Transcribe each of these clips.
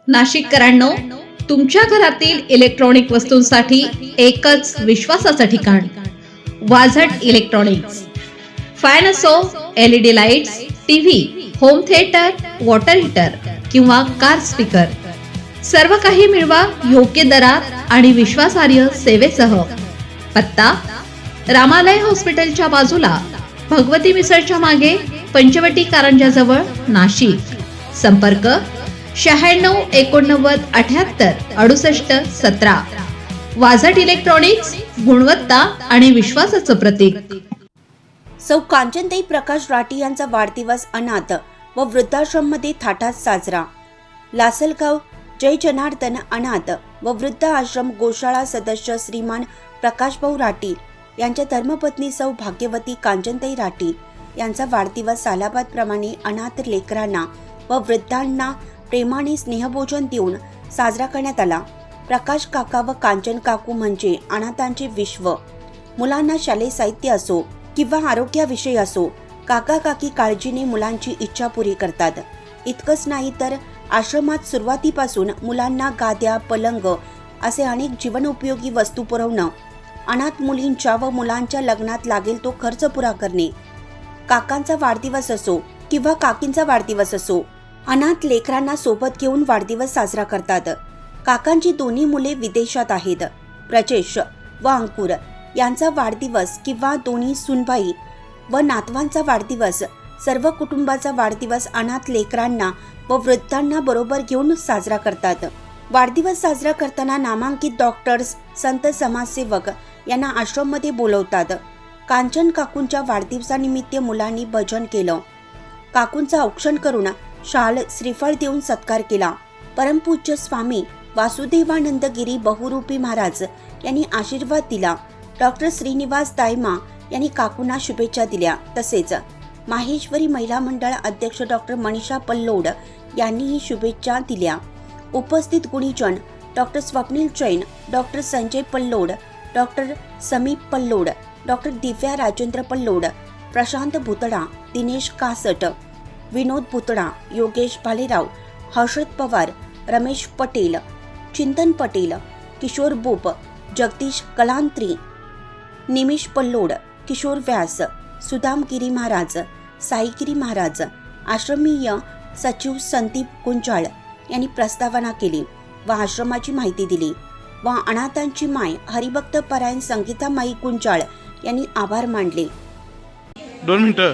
नाशिककरांनो, तुमच्या घरातील इलेक्ट्रॉनिक वस्तूंसाठी एकच विश्वासाचं ठिकाण वाझट इलेक्ट्रॉनिक्स. फॅन असो, LED lights, TV, home theatre, water heater किंवा कार स्पीकर, सर्व काही मिळवा योग्य दरात आणि विश्वासार्ह सेवेसह. पत्ता रामालय हॉस्पिटलच्या बाजूला, भगवती मिसळच्या मागे, पंचवटी कारंजाजवळ, नाशिक. संपर्क 96 89 78 68 17. वाझट इलेक्ट्रॉनिक्स, गुणवत्ता आणि विश्वासाचं प्रतीक. सौ कांचनताई प्रकाश राठी यांचा वाढदिवस अनाथ व वृद्धाश्रम मध्ये थाटात साजरा. लासलगाव जय जनार्दन अनाथ व वृद्ध आश्रम गोशाळा सदस्य श्रीमान प्रकाशभाऊ राठी यांच्या धर्मपत्नी सौ भाग्यवती कांचनताई राठी यांचा वाढदिवस सालाबाद प्रमाणे अनाथ लेकरांना व वृद्धांना प्रेमाने स्नेहभोजन देऊन साजरा करण्यात आला. प्रकाश काका व कांचन काकू म्हणजे अनाथांचे विश्व. मुलांना शालेय साहित्य असो किंवा आरोग्याविषयी असो, काका काकी काळजीने मुलांची इच्छा पुरी करतात. इतकंच नाही तर आश्रमात सुरुवातीपासून मुलांना गाद्या, पलंग असे अनेक जीवनोपयोगी वस्तू पुरवणं, अनाथ मुलींच्या व मुलांच्या लग्नात लागेल तो खर्च पुरा करणे, काकांचा वाढदिवस असो किंवा काकींचा वाढदिवस असो, अनाथ लेकरांना सोबत घेऊन वाढदिवस साजरा करतात. काकांची दोन्ही मुले विदेशात आहेत. प्रजेश व अंकुर यांचा वाढदिवस किंवा दोन्ही सुनबाई व नातवांचा वाढदिवस, सर्व कुटुंबाचा वाढदिवस अनाथ लेकरांना व वृद्धांना बरोबर घेऊन साजरा करतात. वाढदिवस साजरा करताना नामांकित डॉक्टर्स, संत समाजसेवक यांना आश्रममध्ये बोलवतात. कांचन काकूंच्या वाढदिवसानिमित्त मुलांनी भजन केलं. काकूंचा औक्षण करून शाल, श्रीफळ देऊन सत्कार केला. परमपूज्य स्वामी वासुदेवानंद गिरी बहुरूपी महाराज यांनी आशीर्वाद दिला. डॉक्टर श्रीनिवास दायमा यांनी काकूंना शुभेच्छा दिल्या. तसेच माहेश्वरी महिला मंडळ अध्यक्ष डॉक्टर मनीषा पल्लोड यांनीही शुभेच्छा दिल्या. उपस्थित गुणीजन doctor Swapnil Jain, doctor Sanjay Pallod, doctor Sameep Pallod, doctor Divya Rajendra Pallod, Prashant Bhutada, Dinesh Kasat, Vinod Bhutada, Yogesh Bhalerao, Harshad Pawar, Ramesh Patel, Chintan Patel, Kishore बोप, Jagdish Kalantri, निमिष पल्लोड, किशोर व्यास, सुदामगिरी महाराज, साईगिरी महाराज, आश्रमीय सचिव संदीप गुंजाळ यांनी प्रस्तावना केली व आश्रमाची माहिती दिली व अनाथांची माय हरिभक्त परायण संगीता माई गुंजाळ यांनी आभार मानले. 2 मिनिटं.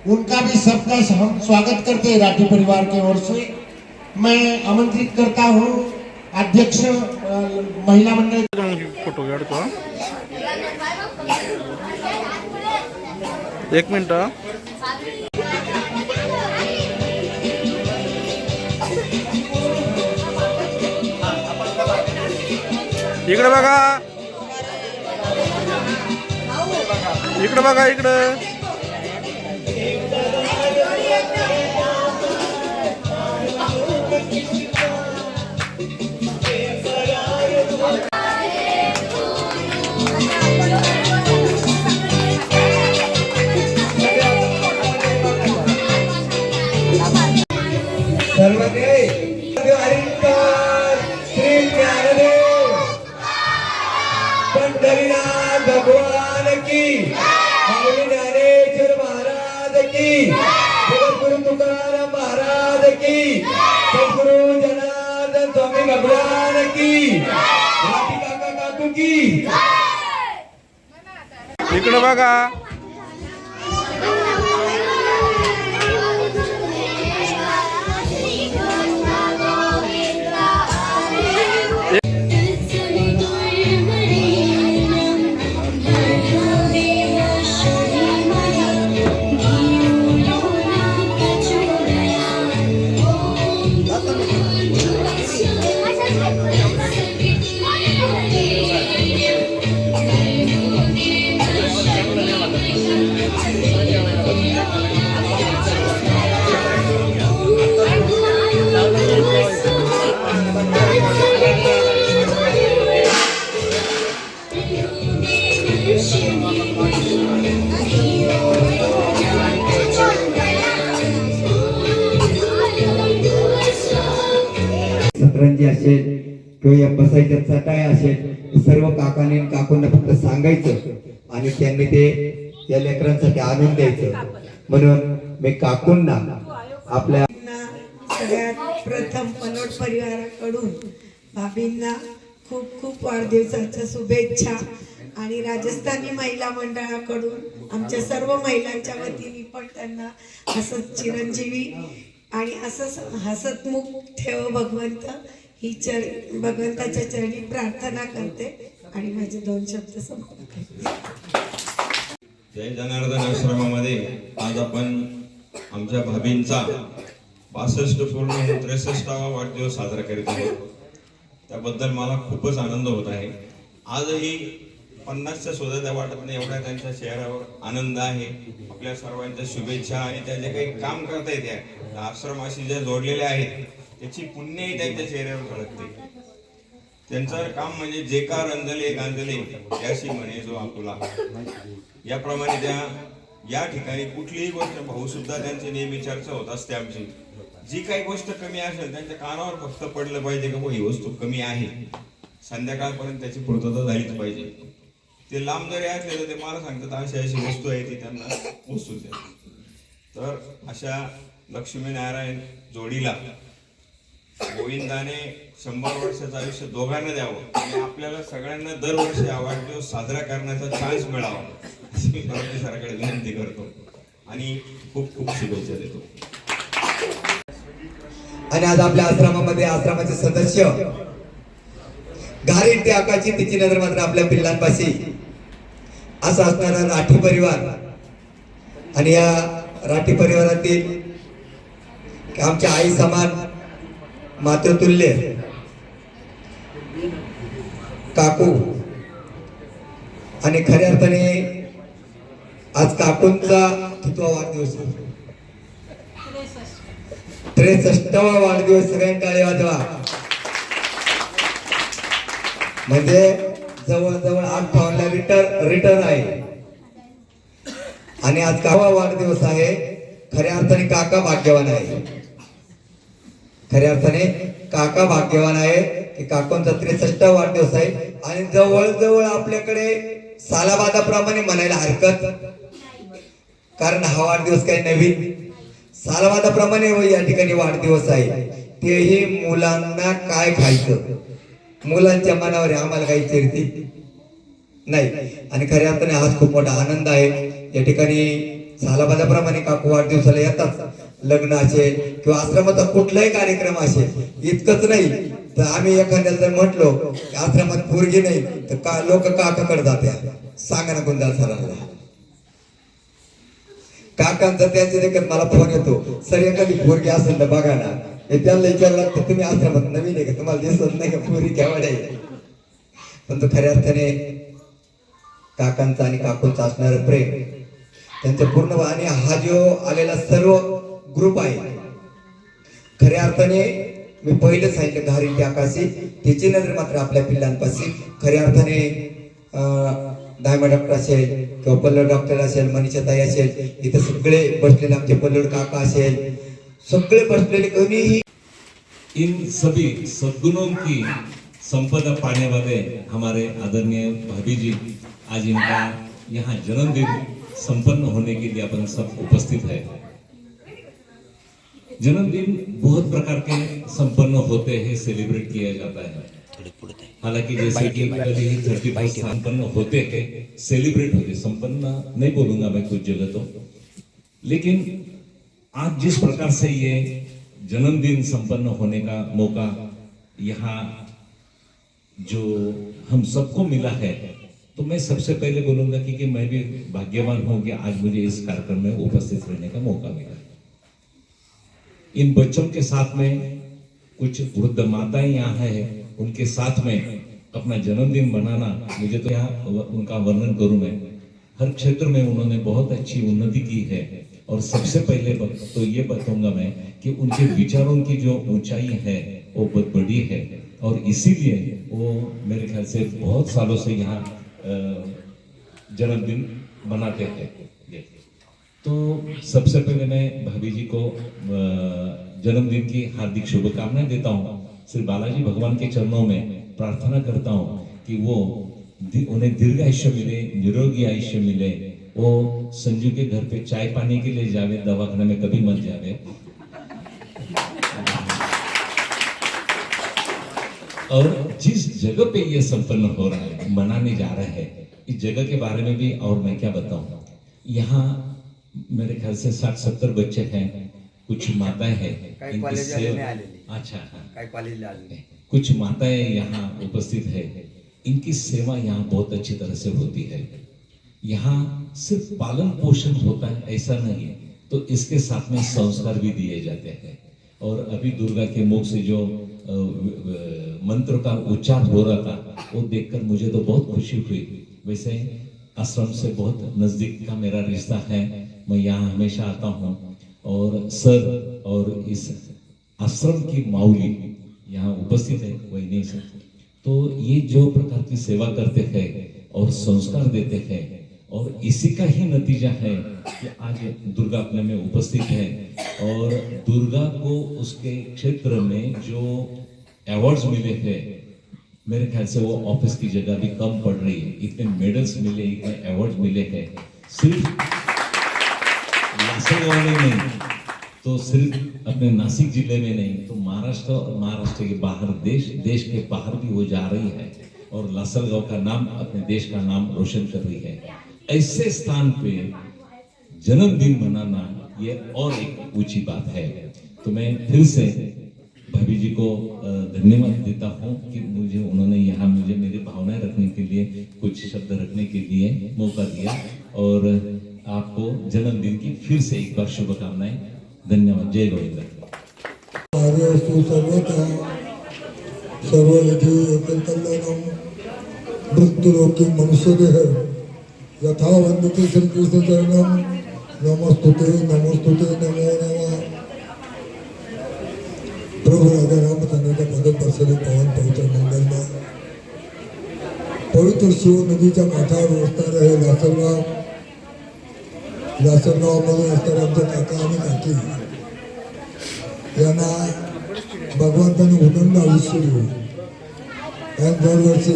उनका भी सबका हम स्वागत करते हैं राठी परिवार के ओर से. मैं आमंत्रित करता हूँ अध्यक्ष महिला मंडळ. फोटो काढतो. 1 मिनिट. इकडे बघा, इकडे बघा, इकडे. पंढरीनाथ भगवान की, माऊली ज्ञानेश्वर महाराज की, जगद्गुरु तुकाराम महाराज की, सद्गुरु जनार्दन स्वामी भगवान की, राठी काका काकू की. इकडे बघा. सतरंजी असेल किंवा या बसायच्या चटाया असेल, सर्व काकाने आणि काकूंना फक्त सांगायचं आणि त्यांनी ते या लेकरांसाठी आणून द्यायचं. म्हणून मी काकूंना आपल्या सगळ्यात प्रथम पनोट परिवाराकडून भाभींना खूप खूप वाढदिवसाच्या शुभेच्छा आणि राजस्थानी महिला मंडळाकडून आमच्या सर्व महिलांच्या वतीने पण त्यांना असंच चिरंजीवी आणि असंच हसतमुख ठेव भगवंत ही भगवंताच्या चरणी प्रार्थना करते आणि माझे 2 शब्द संपवते. जय जनार्दन आश्रमामध्ये आज आपण आमच्या भाभींचा 62 पूर्ण 63वा वाढदिवस साजरा करीत आहोत. त्याबद्दल मला खूपच आनंद होत आहे. आजही 50च्या सुद्धा त्या वाटत नाही एवढा त्यांच्या चेहऱ्यावर आनंद आहे. आपल्या सर्वांच्या शुभेच्छा आणि त्या जे काही काम करता येते आश्रमाशी ज्या जोडलेल्या आहेत त्याची पुण्यही त्यांच्या चेहऱ्यावर झळकते. त्यांचं काम म्हणजे जे का रंजले गांजले त्याशी म्हणे जो आपुला, याप्रमाणे त्या या ठिकाणी कुठलीही गोष्ट भाऊ सुद्धा त्यांची नेहमी चर्चा होत असते आमची. जी काही गोष्ट कमी असेल त्यांच्या कानावर फक्त पडलं पाहिजे की ही वस्तू कमी आहे, संध्याकाळपर्यंत त्याची पूर्तता झालीच पाहिजे. ते लांब जरी असले तर ते मला सांगतात अशी अशी वस्तू आहे ती त्यांना वस्तू द्या. तर अशा लक्ष्मीनारायण जोडीला गोविंदाने 100 वर्षाचं आयुष्य दोघांना द्यावं आणि आपल्याला सगळ्यांना दरवर्षी हा वाढदिवस साजरा करण्याचा चान्स मिळावा अशी मी परमेश्वराकडे विनंती करतो आणि खूप खूप शुभेच्छा देतो. आणि आज आपल्या आश्रमामध्ये आश्रमाचे सदस्य घारी ते आकाशी तिची नजर मात्र आपल्या पिल्लांपाशी असा असणारा राठी परिवार आणि या राठी परिवारातील आमच्या आई समान मातृतुल्य काकू आणि खऱ्या अर्थाने आज काकूंचा कितवा वाढदिवस, 63वा वाढदिवस. सगळ्यांनी टाळी वाजवा. म्हणजे जवळजवळ 8 पावला रिटर्न आहे आणि आज काका वाढदिवस आहे. खऱ्या अर्थाने काका भाग्यवान आहे. खऱ्या अर्थाने काका भाग्यवान आहे की काकांचा 63वा वाढदिवस आहे आणि जवळजवळ आपल्याकडे सालाबादाप्रमाणे म्हणायला हरकत, कारण हा वाढदिवस काही नवीन सालाबादाप्रमाणे या ठिकाणी वाढदिवस आहे. तेही मुलांना काय खायचं, मुलांच्या मनावर आम्हाला काही चिरती नाही. आणि खऱ्या अर्थाने आज खूप मोठा आनंद आहे. या ठिकाणी सालाबादाप्रमाणे काकू वाढदिवसाला येतात. लग्न असेल किंवा आश्रमाचा कुठलाही कार्यक्रम असेल, इतकंच नाही तर आम्ही एखाद्याला जर म्हटलो की आश्रमात पोरगी नाही तर लोक काकाकडे जाते. सांगा ना गुंजाळ सरांना. काकांचा त्यांचे देखत मला फोन येतो, सर एखादी पोरगी असेल तर बघा ना. त्याला विचारलं तर तुम्ही आश्रमात नवीन आहे का, तुम्हाला दिसत नाही का पोरी केवढ आहे. पण तो खऱ्या अर्थाने काकांचा आणि काकूंचा असणारं प्रेम त्यांचं पूर्ण. आणि हा जो आलेला सर्व ग्रुप आहे खऱ्या अर्थाने मी पहिले सांगितलं घारी ते आकाशी तिची नजर मात्र आपल्या पिल्लांपाशी. खऱ्या अर्थाने दायमा डॉक्टर असेल किंवा पल्लव डॉक्टर असेल, मनीषाताई असेल, इथे सगळे बसलेले आमचे पल्लव काका असेल, सगळे बसलेले कोणीही. इन सभी सद्गुणों की संपदा पाने वाले हमारे आदरणीय भाभी जी, आज इनका यहाँ जन्मदिन संपन्न होने के लिए अपन सब उपस्थित है. जन्मदिन बहुत प्रकार के संपन्न होते हैं, सेलिब्रेट किया जाता है. हालांकि जैसे कि कभी 31 संपन्न होते हैं, सेलिब्रेट होते, संपन्न नहीं बोलूंगा मैं कुछ जगह तो. लेकिन आज जिस प्रकार से ये जन्मदिन संपन्न होने का मौका यहाँ जो हम सबको मिला है, तो मैं सबसे पहले बोलूंगा कि मैं भी भाग्यवान हूं कि आज मुझे इस कार्यक्रम में उपस्थित रहने का मौका मिला. इन बच्चों के साथ में कुछ वृद्ध माताएं यहाँ है, उनके साथ में अपना जन्मदिन मनाना, मुझे तो यहाँ उनका वर्णन करूं मैं. हर क्षेत्र में उन्होंने बहुत अच्छी उन्नति की है. और सबसे पहले तो ये बताऊंगा मैं कि उनके विचारों की जो ऊंचाई है वो बहुत बड़ी है और इसीलिए वो मेरे ख्याल से बहुत सालों से यहाँ जन्मदिन मनाते हैं. तो सबसे पहले मैं भाभी जी को जन्मदिन की हार्दिक शुभकामनाएं देता हूँ श्री बालाजी भगवान के चरणों में प्रार्थना करता हूँ कि वो उन्हें दीर्घ आयुष्य मिले, निरोगी आयुष्य मिले। वो संजू के घर पे चाय पानी के लिए जावे, दवाखाने में कभी मत जावे। और जिस जगह पे ये संपन्न हो रहा है, मनाने जा रहे हैं, इस जगह के बारे में भी और मैं क्या बताऊं। यहाँ मेरे ख्याल से 60-70 बच्चे हैं, कुछ माताएं हैं, इनकी सेवा, अच्छा कुछ माताएं यहाँ उपस्थित है, इनकी सेवा यहाँ बहुत अच्छी तरह से होती है। यहाँ सिर्फ पालन पोषण होता है ऐसा नहीं है, तो इसके साथ में संस्कार भी दिए जाते हैं। और अभी दुर्गा के मुख से जो मंत्र का उच्चार हो रहा था, वो देखकर मुझे तो बहुत खुशी हुई। वैसे आश्रम से बहुत नजदीक का मेरा रिश्ता है, मैं यहाँ हमेशा आता हूँ। और सर और इस आश्रम की माऊली यहाँ उपस्थित है, वही नहीं सर। तो ये जो प्रकार की सेवा करते हैं और संस्कार देते हैं, और इसी का ही नतीजा है कि आज दुर्गा अपने में उपस्थित है। और दुर्गा को उसके क्षेत्र में जो अवार्ड्स मिले हैं, मेरे ख्याल से वो ऑफिस की जगह भी कम पड़ रही है। इतने मेडल्स मिले, इतने अवार्ड्स मिले हैं, सिर्फ लासलगांव में नहीं, तो सिर्फ अपने नासिक जिले में नहीं, तो महाराष्ट्र और महाराष्ट्र के बाहर, देश के बाहर भी वो जा रही है और लासलगांव का नाम, अपने देश का नाम रोशन कर रही है। ऐसे स्थान पे जन्मदिन मनाना ये और एक ऊंची बात है। तो मैं फिर से भाभी जी को धन्यवाद देता हूँ कि उन्होंने यहाँ मुझे मेरी भावनाएं रखने के लिए, कुछ शब्द रखने के लिए मौका दिया। और आपको जन्मदिन की फिर से एक बार शुभकामनाएं। धन्यवाद। जय गोविंद। मृत्युलोके मनुष्यदेह यथा वंदते श्री कृष्ण चरणम नमस्तुते नमस्तुते नमो नमः। प्रभु राजा रामचंद्र का पद स्पर्शने पवन पवित्र मंगल में पवित्र शिव नदीच्या काठावर वसणार आहे लासलगाव। लासलगावमध्ये असणारे आमचे काका आणि काकी यांना भगवंताने उदंड आयुष्य दिले। आणि दरवर्षी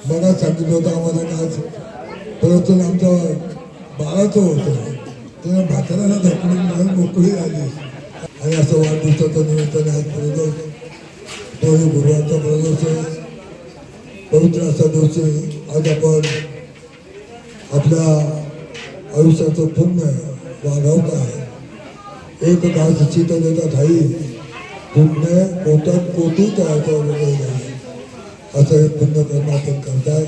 बघा सांगितलं होतं आम्हाला की आज प्रवचन आमच्या बाळाचं होतं, तेव्हा भाकराला ढकलून म्हणून मोकळी आली। आणि असं वाढदिवसाच्या निमित्ताने आज प्रदोष, तोही गुरुवारचा प्रदोष आहे, पवित्र असा दिवस आहे। आज आपण आपल्या आयुष्याचं पुण्य वाढवत आहे। एक घास चित देतात आई, पुण्य पोटात कोटी तयार नाही, असं हे पुण्य कर्म आपण करताय।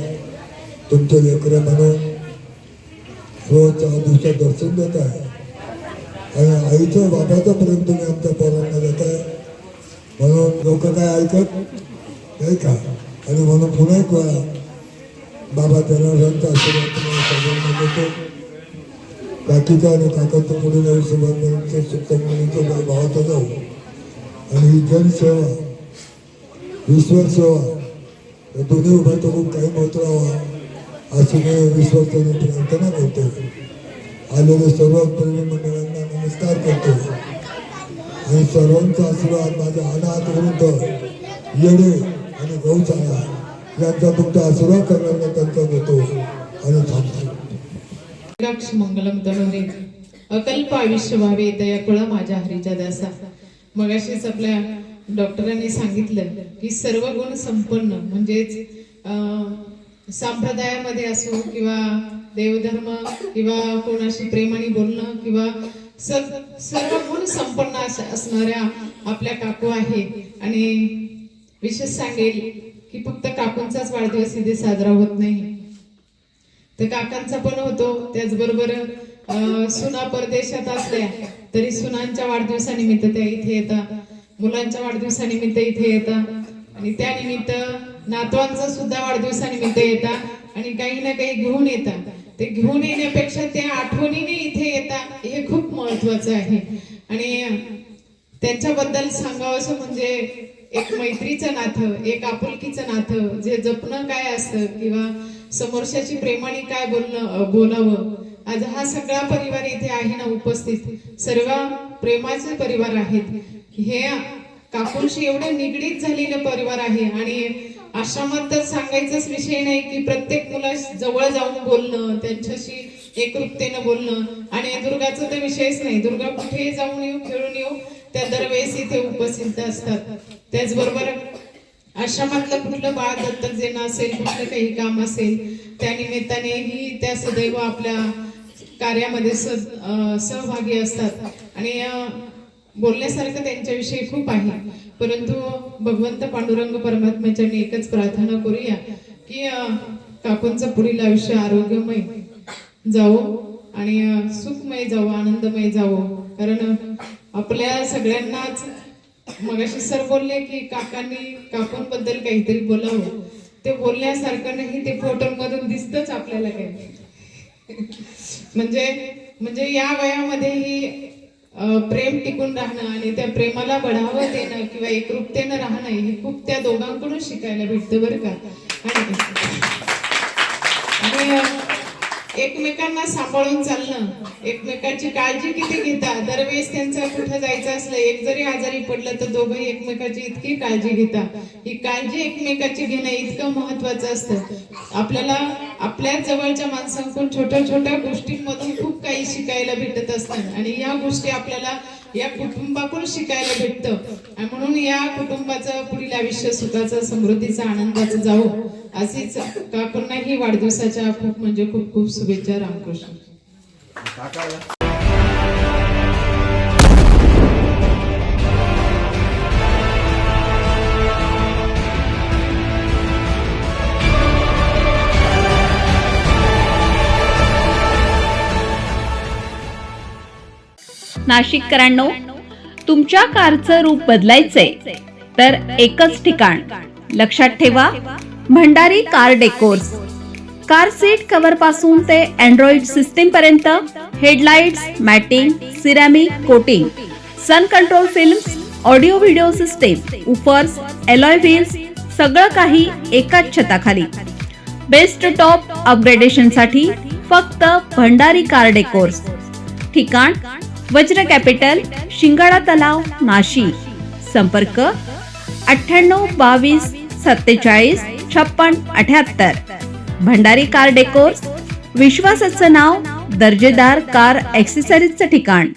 तुमचे लेकरं म्हणून रोज 4 दिवसात दर्शन देत आहे आणि आईचं बाबाचं प्रेम तुम्ही आमच्या पोरांना देताय, म्हणून लोक काय ऐकत नाही का। आणि म्हणून पुन्हा एक वेळा बाबा जनार्दनचा आशीर्वाद तुम्हाला सगळ्यांना देतो। काकीचा आणि काकाचं पुढील आयुष्यभर सुखमणीचं भावाचं जाऊ आणि ही जनसेवा, विश्वर सेवा दोन्ही उभं तो खूप काही होत राहावा अशी मी विश्वासाने प्रार्थना करतो। आलेल्या सर्व प्रेमी मंडळांना नमस्कार करतो आणि सर्वांचा आशीर्वाद माझ्या अनाथ वृद्ध, येडे आणि गौशाळा यांचा तुमचा आशीर्वाद करण्याचा त्यांचा देतो आणि थांबतो। लक्ष मंगलम तनुरे अकल्प आयुष्य व्हावे दया कुळा माझ्या हरीच्या दासा। मगाशीच आपल्या डॉक्टरांनी सांगितलं की सर्व गुण संपन्न, म्हणजेच संप्रदायामध्ये असो किंवा देवधर्म किंवा कोणाशी प्रेमाने बोलणं किंवा सर्व गुण संपन्न असणाऱ्या आपल्या काकू आहेत। आणि विशेष सांगेल की फक्त काकूंचाच वाढदिवस इथे साजरा होत नाही, तर काकांचा पण होतो। त्याचबरोबर सुना परदेशात असल्या तरी सुनांच्या वाढदिवसानिमित्त त्या इथे येतात, मुलांच्या वाढदिवसानिमित्त इथे येतात आणि त्यानिमित्त नातवांचा सुद्धा वाढदिवसानिमित्त येतात आणि काही ना काही घेऊन येतात। ते घेऊन येण्यापेक्षा त्या आठवणीने इथे येतात, हे खूप महत्वाचं आहे। आणि त्यांच्याबद्दल सांगावंसं म्हणजे एक मैत्रीचं नातं, एक आपुलकीचं नातं जे जपणं काय असतं किंवा समोरच्याची प्रेमाने काय बोलावं। आज हा सगळा परिवार इथे आहे ना उपस्थित, सर्व प्रेमाचे परिवार आहेत। हे काकूंशी एवढे निगडीत झालेले परिवार आहे. आणि आश्रमात तर सांगायचाच विषय नाही की प्रत्येक मुला जवळ जाऊन बोलणं, त्यांच्याशी एकरूपतेनं बोलणं. आणि दुर्गाचा तर विषयच नाही. दुर्गा कुठेही जाऊन येऊ, खेळून येऊ, त्या दरवेळेस इथे उपस्थित असतात. त्याचबरोबर आश्रमातलं कुठलं बाळ दत्तक देणं असेल, कुठलं काही काम असेल, त्या निमित्तानेही त्या सदैव आपल्या कार्यामध्ये सहभागी असतात. आणि बोलण्यासारखं त्यांच्याविषयी खूप आहे. परंतु भगवंत पांडुरंग परमात्म्याच्याने एकच प्रार्थना करूया की काकूंचं पुढील आयुष्य आरोग्यमय जावो आणि सुखमय जावो, आनंदमय जावो. कारण आपल्या सगळ्यांनाच मगाशी सर बोलले की काकूंबद्दल काहीतरी बोलावं. ते बोलण्यासारखं नाही, ते फोटोमधून दिसतच आपल्याला काही. म्हणजे या वयामध्येही प्रेम टिकून राहणं आणि त्या प्रेमाला बढावा देणं किंवा एकरूपतेनं राहणं हे खूप त्या दोघांकडून शिकायला भेटतं बरं का. आणि एकमेकांना सांभाळून चालणं, एकमेकांची काळजी किती घेतात. दरवेळेस त्यांचं कुठं जायचं असलं, एक जरी आजारी पडलं तर दोघंही एकमेकाची इतकी काळजी घेतात. ही काळजी एकमेकाची घेणं इतकं महत्वाचं असतं. आपल्याला आपल्या जवळच्या माणसांकडून छोट्या छोट्या गोष्टींमधून खूप काही शिकायला भेटत असतात. आणि या गोष्टी आपल्याला या कुटुंबाकडून शिकायला भेटतं. आणि म्हणून या कुटुंबाचं पुढील आयुष्य सुखाचं, समृद्धीचं, आनंदाचं जावं. अशीच काकूंनाही वाढदिवसाच्या खूप म्हणजे खूप खूप शुभेच्छा. रामकृष्ण. नाशिककरांनो, तुमच्या कारचं रूप बदलायचंय तर एकच ठिकाण लक्षात ठेवा, Bhandari car decors. Car seat cover पासून ते अँड्रॉइड सिस्टीम पर्यंत, headlights, matting, ceramic coating, sun control films, audio video system, woofers, alloy wheels, सगळं काही एकाच छताखाली. बेस्ट टॉप अपग्रेडेशन साठी फक्त भंडारी कार डेकोर्स. ठिकाण वज्र कॅपिटल, शिंगाडा तलाव, नाशिक. संपर्क 98 22 47 56 78. भंडारी कार डेकोर्स, विश्वासाचं नाव, दर्जेदार कार ॲक्सेसरीजचं ठिकाण.